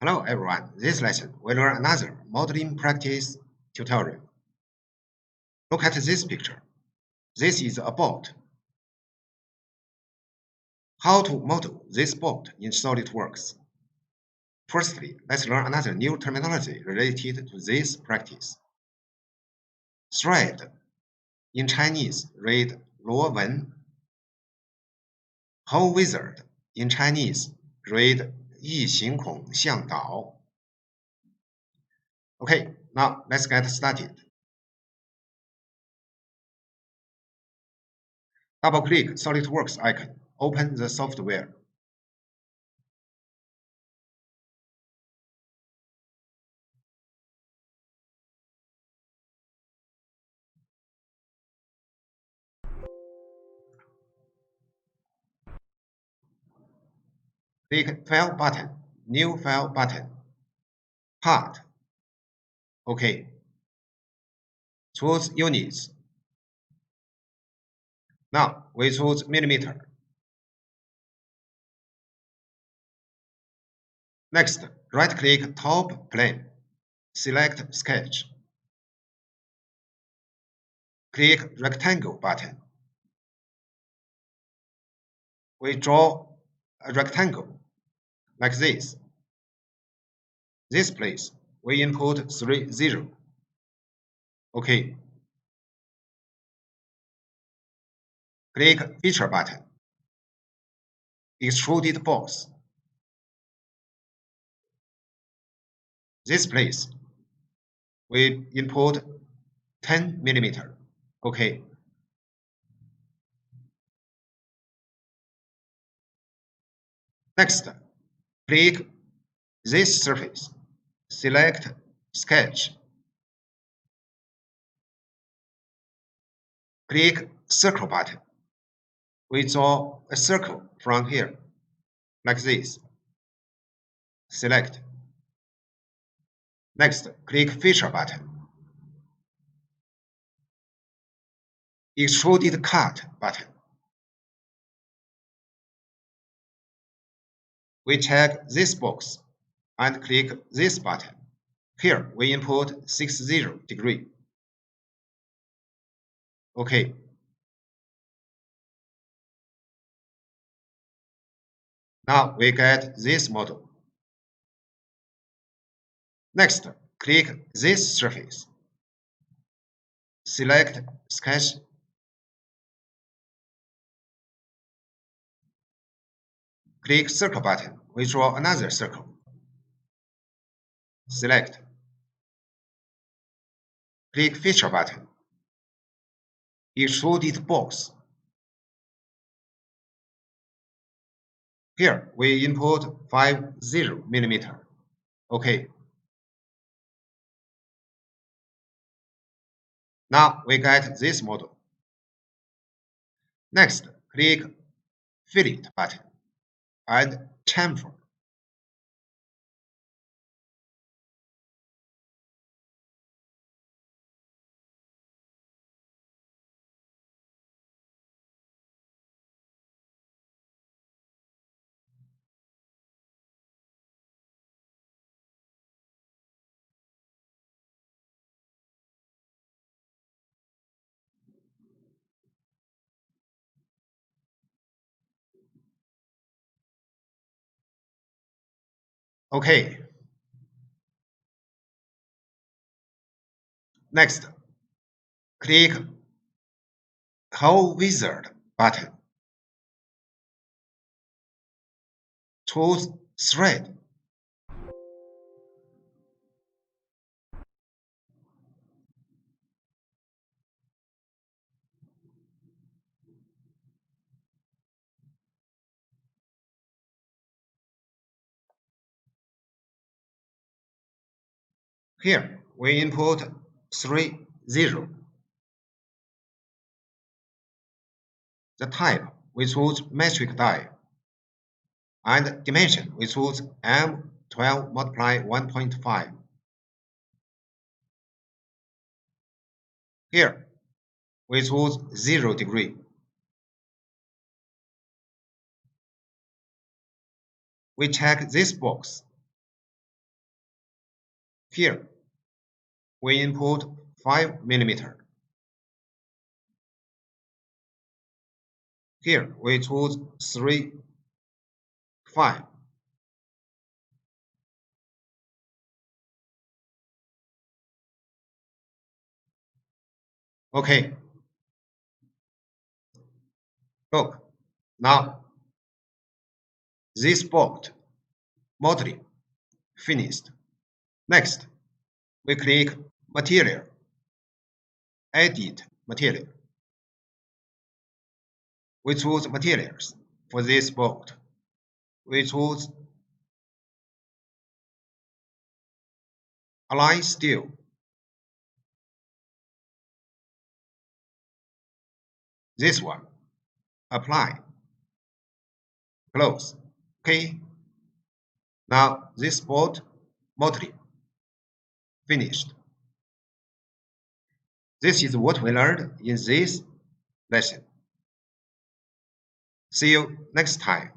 Hello everyone, this lesson we learn another modeling practice tutorial. Look at this picture. This is a boat. How to model this boat in SolidWorks? Firstly, let's learn another new terminology related to this practice. Thread in Chinese read 螺纹. Whole wizard in Chinese read 异形孔向导. Okay, now let's get started. Double-click SolidWorks icon. Open the software. Click File button, New File button, Part. OK. Choose Units. Now we choose millimeter. Next, right-click Top Plane. Select Sketch. Click Rectangle button. We draw a rectangle like this. This place, we input 3, 0. OK. Click Feature button. Extruded box. This place, we input 10 millimeter. OK. Next, click this surface. Select Sketch. Click Circle button. We draw a circle from here, like this. Select. Next, click Feature button. Extruded Cut button. We check this box and click this button. Here we input 60 degree. OK. Now we get this model. Next, click this surface. Select Sketch. Click Circle button. We draw another circle. Select. Click Feature button. Extruded box. Here we input 50 millimeter. OK. Now we get this model. Next, click Fillet button and chamfer. OK. Next, click Whole Wizard button. Choose Thread. Here we input 3, 0. The type we choose metric die. And dimension we choose M12 multiply 1.5. Here we choose 0 degree. We check this box Here, we input 5 mm. Here, we choose 3, 5. Okay. Look, now this bolt modeling finished. Next, we click Material, Edit Material. We choose Materials for this bolt. We choose Align Steel. This one. Apply. Close. Okay. Now this bolt modeling finished. This is what we learned in this lesson. See you next time.